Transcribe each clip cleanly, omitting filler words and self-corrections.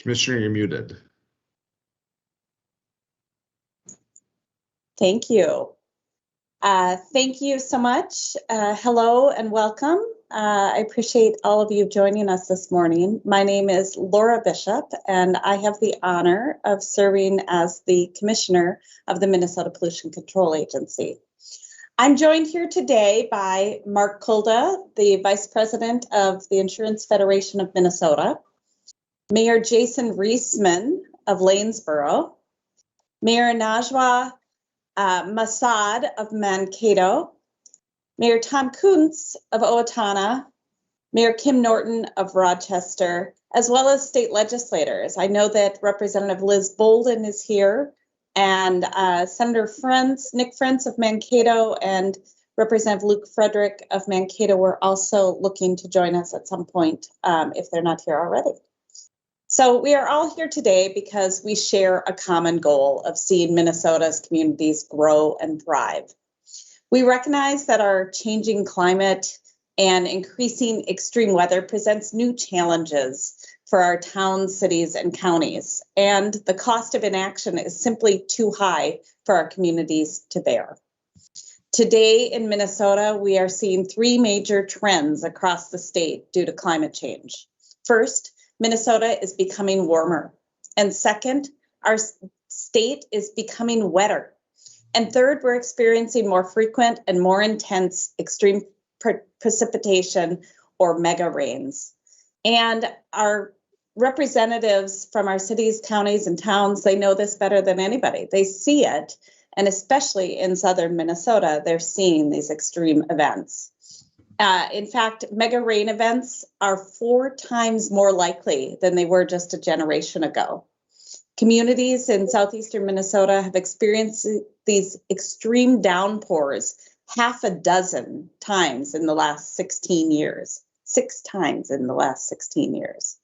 Commissioner, you're muted. Thank you. Thank you so much. Hello and welcome. I appreciate all of you joining us this morning. My name is Laura Bishop, and I have the honor of serving as the Commissioner of the Minnesota Pollution Control Agency. I'm joined here today by Mark Culda, the Vice President of the Insurance Federation of Minnesota, Mayor Jason Riesman of Lanesboro, Mayor Najwa Mossad of Mankato, Mayor Tom Koontz of Owatonna, Mayor Kim Norton of Rochester, as well as state legislators. I know that Representative Liz Bolden is here, and Senator Nick Frentz of Mankato and Representative Luke Frederick of Mankato were also looking to join us at some point if they're not here already. So we are all here today because we share a common goal of seeing Minnesota's communities grow and thrive. We recognize that our changing climate and increasing extreme weather presents new challenges for our towns, cities, and counties, and the cost of inaction is simply too high for our communities to bear. Today in Minnesota, we are seeing three major trends across the state due to climate change. First, Minnesota is becoming warmer. And second, our state is becoming wetter. And third, we're experiencing more frequent and more intense extreme precipitation or mega rains. And our representatives from our cities, counties, and towns, they know this better than anybody. They see it. And especially in southern Minnesota, they're seeing these extreme events. In fact, mega rain events are 4 times more likely than they were just a generation ago. Communities in southeastern Minnesota have experienced these extreme downpours 6 times in the last 16 years. 6 times in the last 16 years.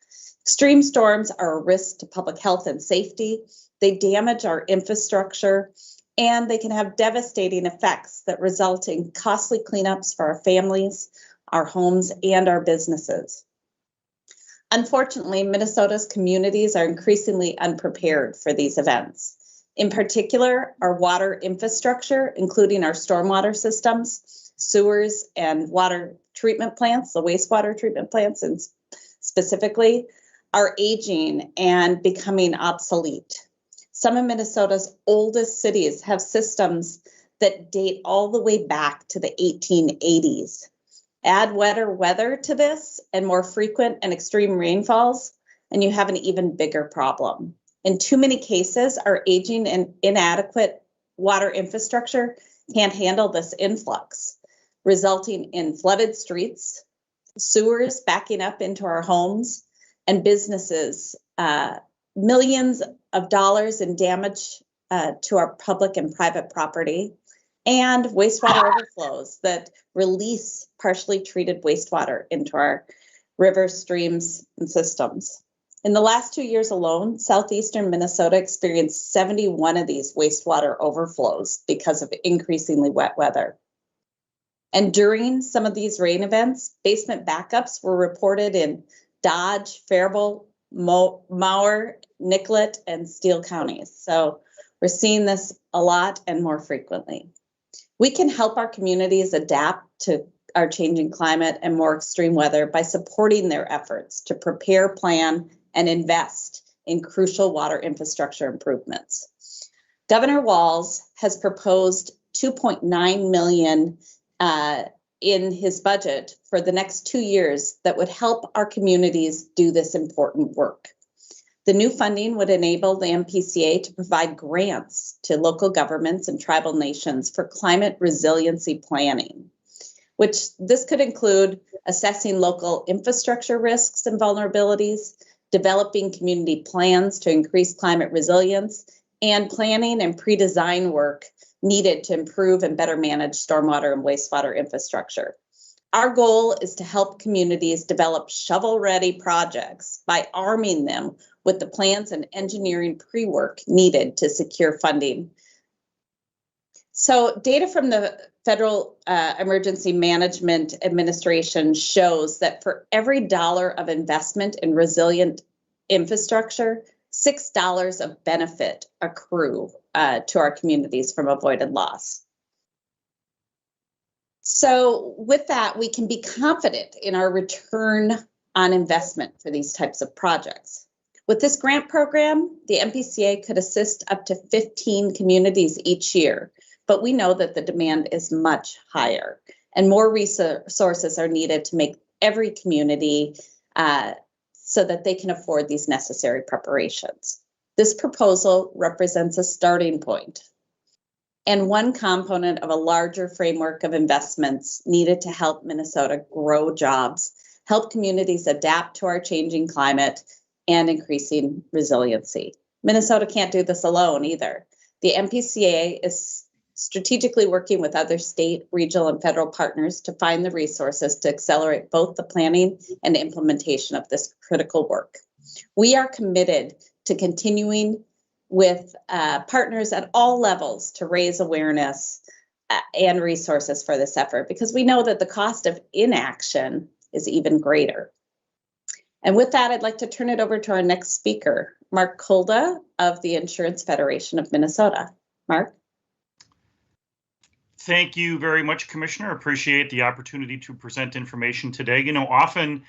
Extreme storms are a risk to public health and safety. They damage our infrastructure, and they can have devastating effects that result in costly cleanups for our families, our homes, and our businesses. Unfortunately, Minnesota's communities are increasingly unprepared for these events. In particular, our water infrastructure, including our stormwater systems, sewers, and water treatment plants, the wastewater treatment plants, and specifically, are aging and becoming obsolete. Some of Minnesota's oldest cities have systems that date all the way back to the 1880s. Add wetter weather to this and more frequent and extreme rainfalls, and you have an even bigger problem. In too many cases, our aging and inadequate water infrastructure can't handle this influx, resulting in flooded streets, sewers backing up into our homes, and businesses, millions of dollars in damage to our public and private property, and wastewater overflows that release partially treated wastewater into our rivers, streams, and systems. In the last 2 years alone, southeastern Minnesota experienced 71 of these wastewater overflows because of increasingly wet weather. And during some of these rain events, basement backups were reported in Dodge, Faribault, Mower, Nicollet, and Steele counties. So we're seeing this a lot and more frequently. We can help our communities adapt to our changing climate and more extreme weather by supporting their efforts to prepare, plan, and invest in crucial water infrastructure improvements. Governor Walz has proposed $2.9 million in his budget for the next 2 years that would help our communities do this important work. The new funding would enable the MPCA to provide grants to local governments and tribal nations for climate resiliency planning, which this could include assessing local infrastructure risks and vulnerabilities, developing community plans to increase climate resilience, and planning and pre-design work needed to improve and better manage stormwater and wastewater infrastructure. Our goal is to help communities develop shovel-ready projects by arming them with the plans and engineering pre-work needed to secure funding. So data from the Federal Emergency Management Administration shows that for every dollar of investment in resilient infrastructure, $6 of benefit accrue to our communities from avoided loss. So with that, we can be confident in our return on investment for these types of projects. With this grant program, the MPCA could assist up to 15 communities each year, but we know that the demand is much higher and more resources are needed to make every community so that they can afford these necessary preparations. This proposal represents a starting point and one component of a larger framework of investments needed to help Minnesota grow jobs, help communities adapt to our changing climate, and increasing resiliency. Minnesota can't do this alone either. The MPCA is strategically working with other state, regional, and federal partners to find the resources to accelerate both the planning and implementation of this critical work. We are committed to continuing with partners at all levels to raise awareness and resources for this effort, because we know that the cost of inaction is even greater. And with that, I'd like to turn it over to our next speaker, Mark Culda of the Insurance Federation of Minnesota. Mark? Thank you very much, Commissioner. Appreciate the opportunity to present information today. You know, often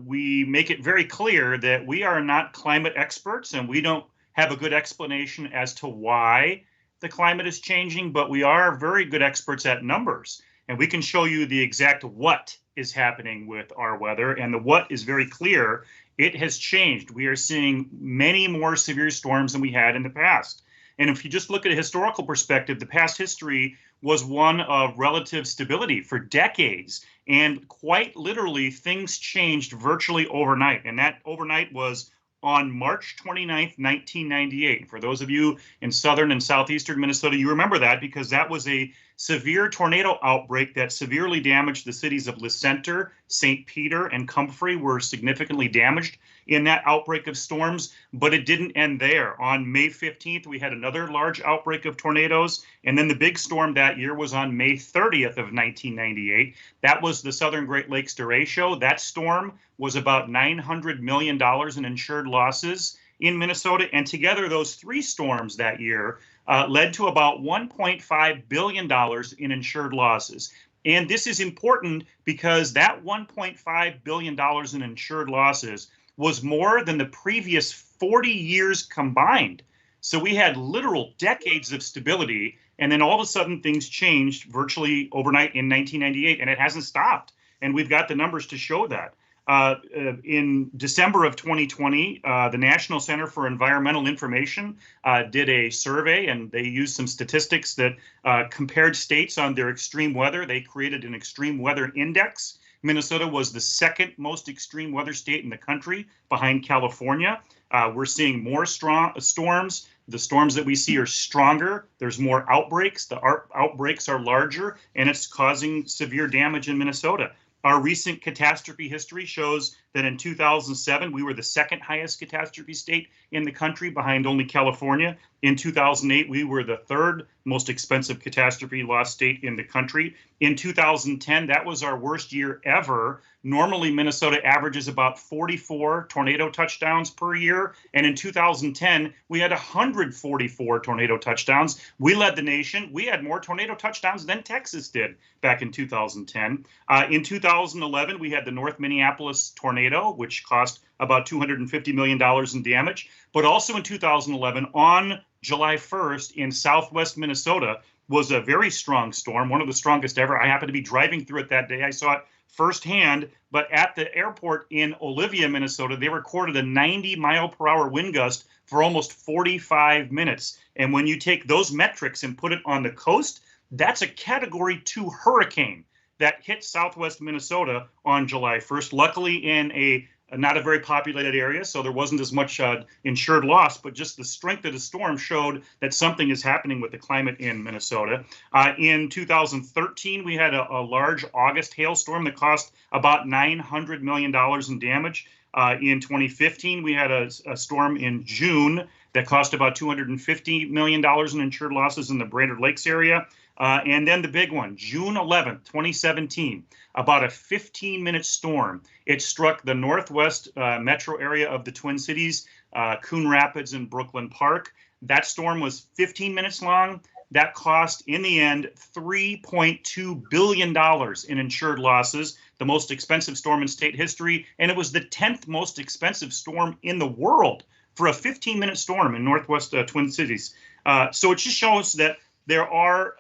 we make it very clear that we are not climate experts and we don't have a good explanation as to why the climate is changing, but we are very good experts at numbers. And we can show you the exact what is happening with our weather. And the what is very clear. It has changed. We are seeing many more severe storms than we had in the past. And if you just look at a historical perspective, the past history was one of relative stability for decades. And quite literally, things changed virtually overnight. And that overnight was on March 29th, 1998. For those of you in southern and southeastern Minnesota, you remember that because that was a severe tornado outbreak that severely damaged the cities of Licenter, St. Peter, and Comfrey were significantly damaged in that outbreak of storms, but it didn't end there. On May 15th, we had another large outbreak of tornadoes, and then the big storm that year was on May 30th of 1998. That was the Southern Great Lakes derecho. That storm was about $900 million in insured losses in Minnesota, and together those three storms that year led to about $1.5 billion in insured losses. And this is important because that $1.5 billion in insured losses was more than the previous 40 years combined. So we had literal decades of stability, and then all of a sudden things changed virtually overnight in 1998, and it hasn't stopped. And we've got the numbers to show that. In December of 2020, the National Center for Environmental Information did a survey, and they used some statistics that compared states on their extreme weather. They created an extreme weather index. Minnesota was the second most extreme weather state in the country, behind California. We're seeing more storms. The storms that we see are stronger. There's more outbreaks. The outbreaks are larger, and it's causing severe damage in Minnesota. Our recent catastrophe history shows that in 2007, we were the second highest catastrophe state in the country, behind only California. In 2008, we were the third most expensive catastrophe loss state in the country. In 2010, that was our worst year ever. Normally, Minnesota averages about 44 tornado touchdowns per year. And in 2010, we had 144 tornado touchdowns. We led the nation. We had more tornado touchdowns than Texas did back in 2010. In 2011, we had the North Minneapolis tornado, which cost about $250 million in damage. But also in 2011, on July 1st in southwest Minnesota, was a very strong storm, one of the strongest ever. I happened to be driving through it that day. I saw it firsthand, but at the airport in Olivia, Minnesota, they recorded a 90-mile-per-hour wind gust for almost 45 minutes. And when you take those metrics and put it on the coast, that's a Category 2 hurricane that hit southwest Minnesota on July 1st. Luckily in a not a very populated area, so there wasn't as much insured loss, but just the strength of the storm showed that something is happening with the climate in Minnesota. In 2013, we had a large August hailstorm that cost about $900 million in damage. In 2015, we had a storm in June that cost about $250 million in insured losses in the Brainerd Lakes area. And then the big one, June 11th, 2017, about a 15-minute storm. It struck the northwest metro area of the Twin Cities, Coon Rapids and Brooklyn Park. That storm was 15 minutes long. That cost, in the end, $3.2 billion in insured losses, the most expensive storm in state history, and it was the 10th most expensive storm in the world for a 15-minute storm in northwest Twin Cities. So it just shows that there are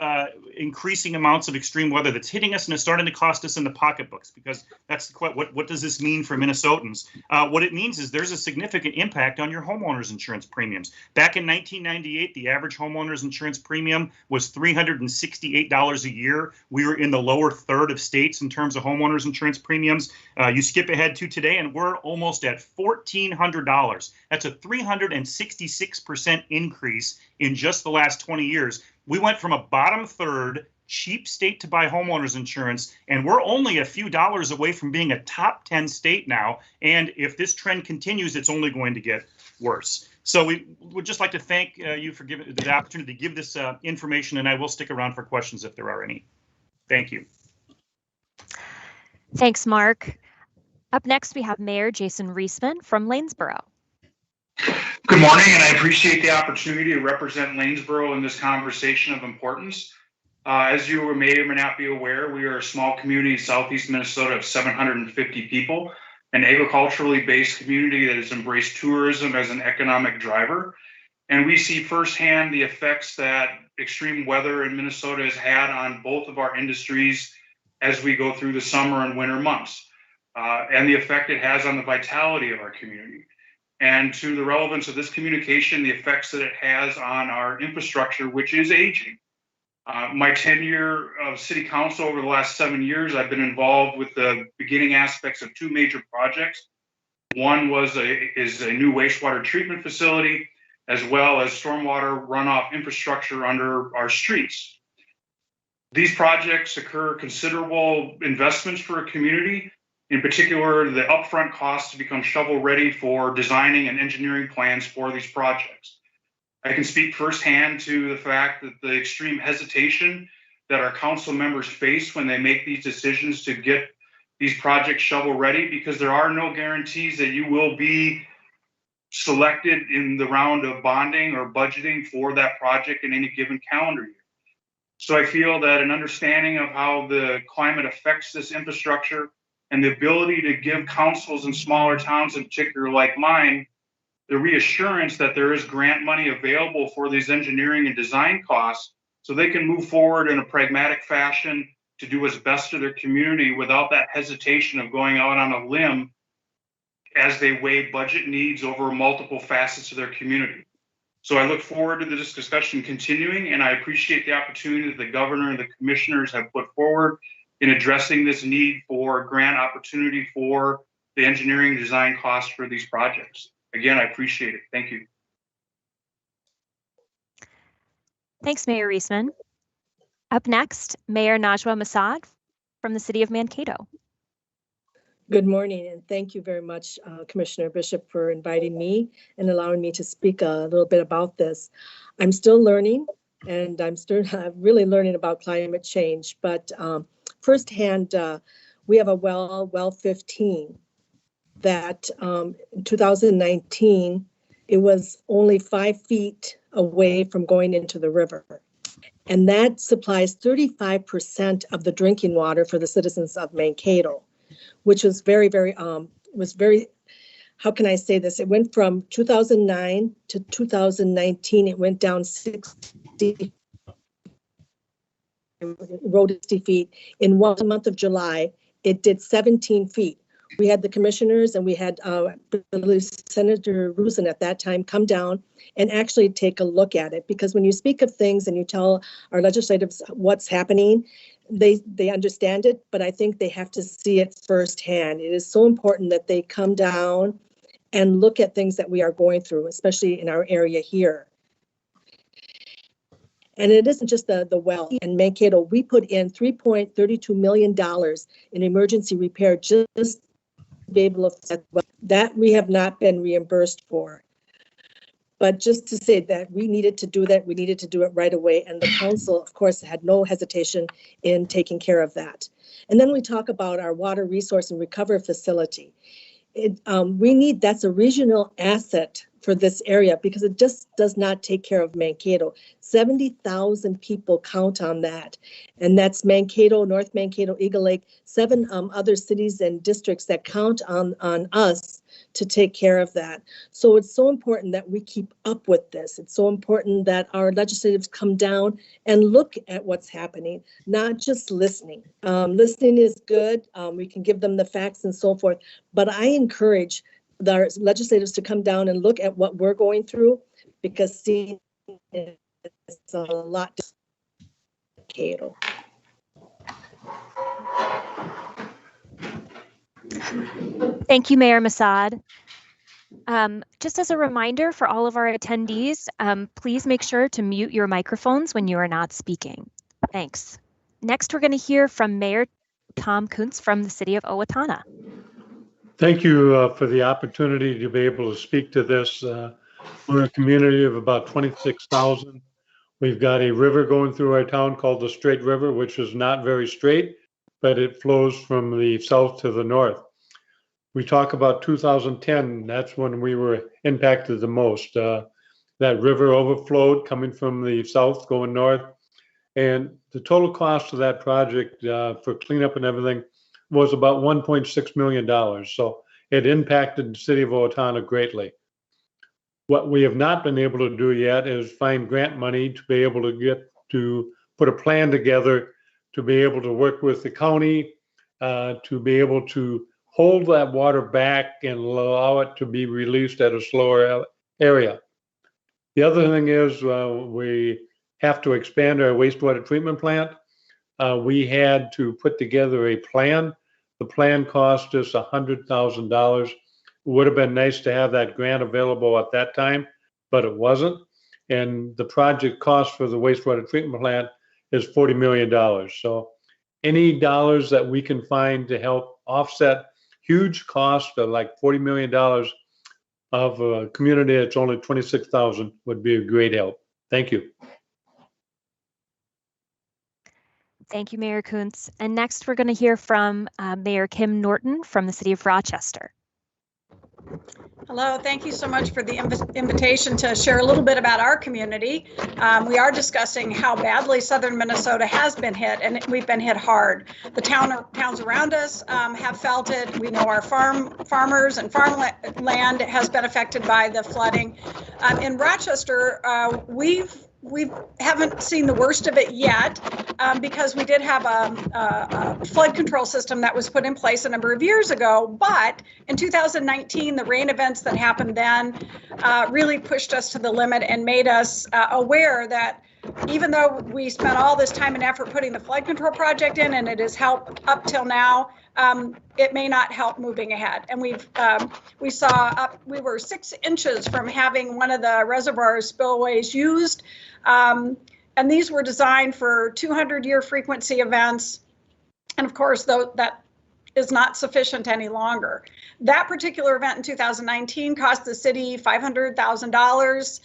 increasing amounts of extreme weather that's hitting us and is starting to cost us in the pocketbooks, because that's the question. What does this mean for Minnesotans? What it means is there's a significant impact on your homeowner's insurance premiums. Back in 1998, the average homeowner's insurance premium was $368 a year. We were in the lower third of states in terms of homeowner's insurance premiums. You skip ahead to today, and we're almost at $1,400. That's a 366% increase in just the last 20 years. We went from a bottom third cheap state to buy homeowners insurance, and we're only a few dollars away from being a top 10 state now. And if this trend continues, it's only going to get worse. So we would just like to thank you for giving the opportunity to give this information, and I will stick around for questions if there are any. Thank you. Thanks, Mark. Up next, we have Mayor Jason Riesman from Lanesboro. Good morning, and I appreciate the opportunity to represent Lanesboro in this conversation of importance. As you may or may not be aware, we are a small community in southeast Minnesota of 750 people, an agriculturally based community that has embraced tourism as an economic driver. And we see firsthand the effects that extreme weather in Minnesota has had on both of our industries as we go through the summer and winter months, and the effect it has on the vitality of our community. And to the relevance of this communication, the effects that it has on our infrastructure, which is aging. My tenure of city council over the last 7 years, I've been involved with the beginning aspects of two major projects. One is a new wastewater treatment facility, as well as stormwater runoff infrastructure under our streets. These projects occur considerable investments for a community. In particular, the upfront costs to become shovel ready for designing and engineering plans for these projects. I can speak firsthand to the fact that the extreme hesitation that our council members face when they make these decisions to get these projects shovel ready, because there are no guarantees that you will be selected in the round of bonding or budgeting for that project in any given calendar year. So I feel that an understanding of how the climate affects this infrastructure and the ability to give councils in smaller towns in particular like mine, the reassurance that there is grant money available for these engineering and design costs so they can move forward in a pragmatic fashion to do what's best to their community without that hesitation of going out on a limb as they weigh budget needs over multiple facets of their community. So I look forward to this discussion continuing, and I appreciate the opportunity that the governor and the commissioners have put forward in addressing this need for grant opportunity for the engineering and design costs for these projects. Again, I appreciate it. Thank you. Thanks, Mayor Riesman. Up next, Mayor Najwa Mossad from the city of Mankato. Good morning, and thank you very much, Commissioner Bishop, for inviting me and allowing me to speak a little bit about this. I'm still learning, and I'm really learning about climate change, but firsthand, we have a well 15 that in 2019, it was only 5 feet away from going into the river. And that supplies 35% of the drinking water for the citizens of Mankato, which was very, how can I say this? It went from 2009 to 2019, it went down 60 road 60 feet. In 1 month of July, it did 17 feet. We had the commissioners and we had Senator Riesman at that time come down and actually take a look at it, because when you speak of things and you tell our legislators what's happening, they understand it, but I think they have to see it firsthand. It is so important that they come down and look at things that we are going through, especially in our area here. And it isn't just the well. In Mankato, we put in $3.32 million in emergency repair just to be able to that we have not been reimbursed for. But just to say that we needed to do that, we needed to do it right away. And the council, of course, had no hesitation in taking care of that. And then we talk about our water resource and recovery facility. That's a regional asset for this area because it just does not take care of Mankato. 70,000 people count on that. And that's Mankato, North Mankato, Eagle Lake, 7 other cities and districts that count on us to take care of that. So it's so important that we keep up with this. It's so important that our legislators come down and look at what's happening, not just listening. Listening is good. We can give them the facts and so forth. But I encourage the legislators to come down and look at what we're going through because see, it's a lot to Cato. Thank you, Mayor Mossad. Just as a reminder for all of our attendees, please make sure to mute your microphones when you are not speaking. Thanks. Next, we're going to hear from Mayor Tom Koontz from the city of Owatonna. Thank you for the opportunity to be able to speak to this. We're a community of about 26,000. We've got a river going through our town called the Straight River, which is not very straight, but it flows from the south to the north. We talk about 2010, that's when we were impacted the most. That river overflowed coming from the south going north. And the total cost of that project for cleanup and everything was about $1.6 million. So it impacted the city of Owatonna greatly. What we have not been able to do yet is find grant money to be able to put a plan together to be able to work with the county to be able to hold that water back and allow it to be released at a slower area. The other thing is we have to expand our wastewater treatment plant. We had to put together a plan. The plan cost us $100,000. It would have been nice to have that grant available at that time, but it wasn't. And the project cost for the wastewater treatment plant is $40 million. So any dollars that we can find to help offset huge cost of like $40 million of a community that's only 26,000 would be a great help. Thank you. Thank you, Mayor Koontz. And next, we're going to hear from Mayor Kim Norton from the city of Rochester. Hello, thank you so much for the invitation to share a little bit about our community. We are discussing how badly southern Minnesota has been hit, and we've been hit hard. The towns around us have felt it. We know our farmers and farmland has been affected by the flooding. In Rochester, we haven't seen the worst of it yet because we did have a flood control system that was put in place a number of years ago. But in 2019, the rain events that happened then really pushed us to the limit and made us aware that even though we spent all this time and effort putting the flood control project in, and it has helped up till now, it may not help moving ahead. And we were 6 inches from having one of the reservoir spillways used. And these were designed for 200-year frequency events. And of course, though, that is not sufficient any longer. That particular event in 2019 cost the city $500,000,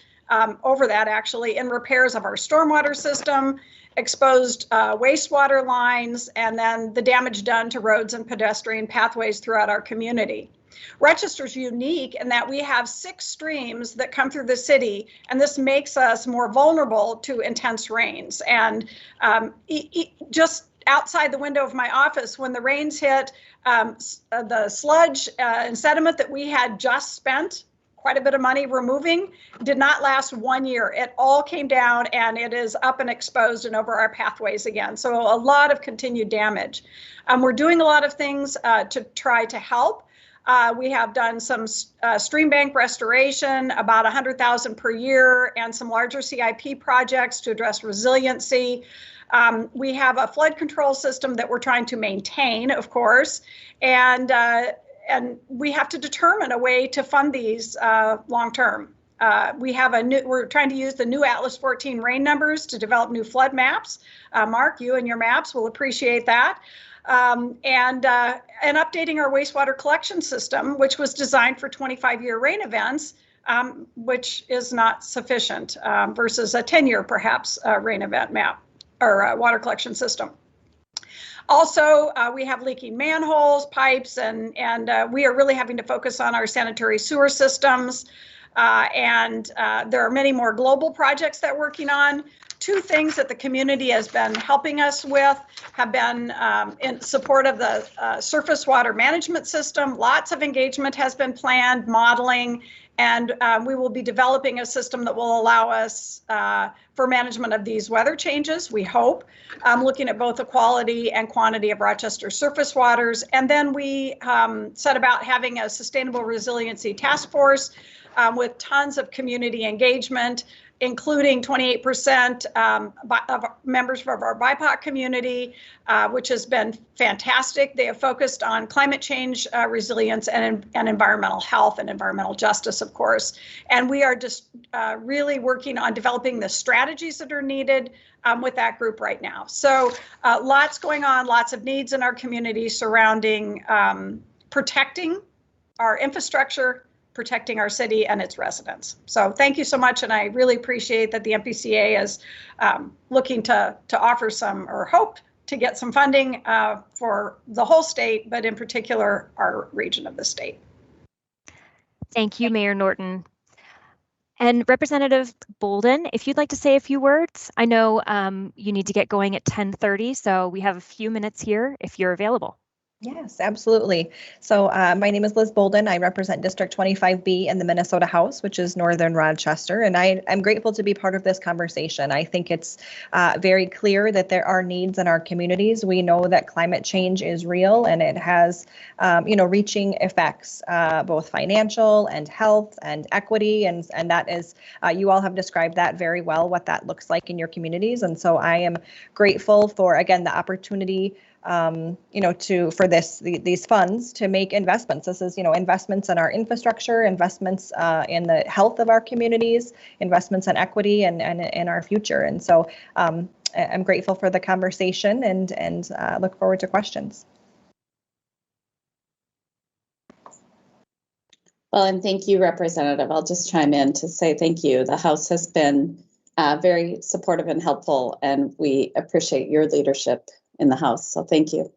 over that actually, in repairs of our stormwater system, exposed wastewater lines, and then the damage done to roads and pedestrian pathways throughout our community. Rochester's unique in that we have 6 streams that come through the city, and this makes us more vulnerable to intense rains. And just outside the window of my office, when the rains hit, the sludge and sediment that we had just spent quite a bit of money removing did not last 1 year. It all came down and it is up and exposed and over our pathways again. So a lot of continued damage. We're doing a lot of things to try to help. We have done some stream bank restoration, about $100,000 per year, and some larger CIP projects to address resiliency. We have a flood control system that we're trying to maintain, of course, and we have to determine a way to fund these long term. We're trying to use the new Atlas 14 rain numbers to develop new flood maps. Mark, you and your maps will appreciate that. And updating our wastewater collection system, which was designed for 25-year rain events, which is not sufficient versus a 10-year perhaps rain event map or water collection system. Also, we have leaking manholes, pipes, and we are really having to focus on our sanitary sewer systems. There are many more global projects that we're working on. Two things that the community has been helping us with have been in support of the surface water management system. Lots of engagement has been planned, modeling, and we will be developing a system that will allow us for management of these weather changes, we hope, looking at both the quality and quantity of Rochester surface waters. And then we set about having a sustainable resiliency task force with tons of community engagement, including 28% of members of our BIPOC community, which has been fantastic. They have focused on climate change resilience and environmental health and environmental justice, of course. And we are just really working on developing the strategies that are needed with that group right now. So lots going on, lots of needs in our community surrounding protecting our infrastructure, protecting our city and its residents. So thank you so much, and I really appreciate that the MPCA is looking to offer some, or hope to get some funding for the whole state, but in particular our region of the state. Thank you, Mayor Norton. And Representative Bolden, if you'd like to say a few words. I know you need to get going at 10:30, so we have a few minutes here if you're available. Yes, absolutely. So my name is Liz Bolden. I represent District 25B in the Minnesota House, which is northern Rochester, and I'm grateful to be part of this conversation. I think it's very clear that there are needs in our communities. We know that climate change is real, and it has, reaching effects, both financial and health and equity, and that is, you all have described that very well, what that looks like in your communities. And so I am grateful for, again, the opportunity for these funds to make investments. This is, investments in our infrastructure, investments in the health of our communities, investments in equity and in our future. And so I'm grateful for the conversation and look forward to questions. Well, and thank you, Representative. I'll just chime in to say thank you. The House has been very supportive and helpful, and we appreciate your leadership in the House. So thank you.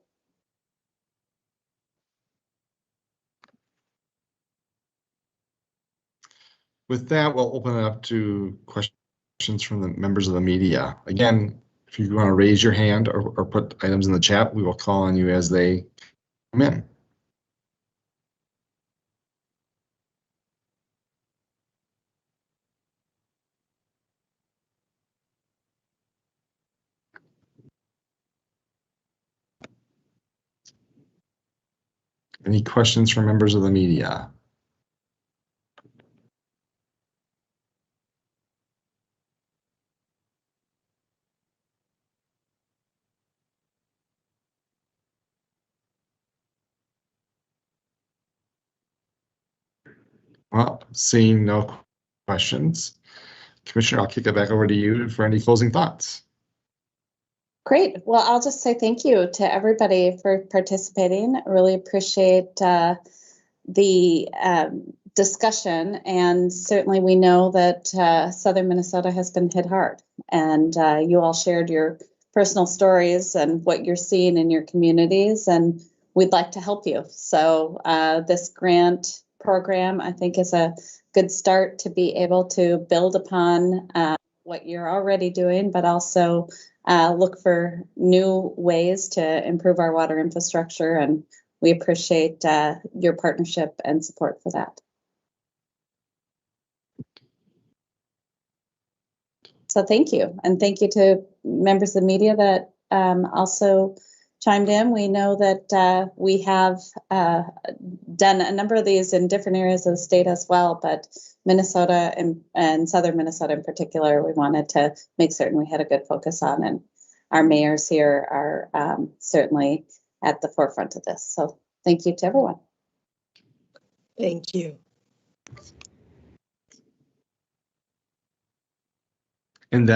With that, we'll open it up to questions from the members of the media. Again, if you want to raise your hand or put items in the chat, we will call on you as they come in. Any questions from members of the media? Well, seeing no questions, Commissioner, I'll kick it back over to you for any closing thoughts. Great. Well, I'll just say thank you to everybody for participating. I really appreciate the discussion, and certainly we know that southern Minnesota has been hit hard, and you all shared your personal stories and what you're seeing in your communities, and we'd like to help you. So this grant program, I think, is a good start to be able to build upon what you're already doing, but also look for new ways to improve our water infrastructure, and we appreciate your partnership and support for that. So thank you, and thank you to members of the media that also chimed in. We know that we have done a number of these in different areas of the state as well, but Minnesota and southern Minnesota in particular, we wanted to make certain we had a good focus on, and our mayors here are certainly at the forefront of this. So thank you to everyone. Thank you. And that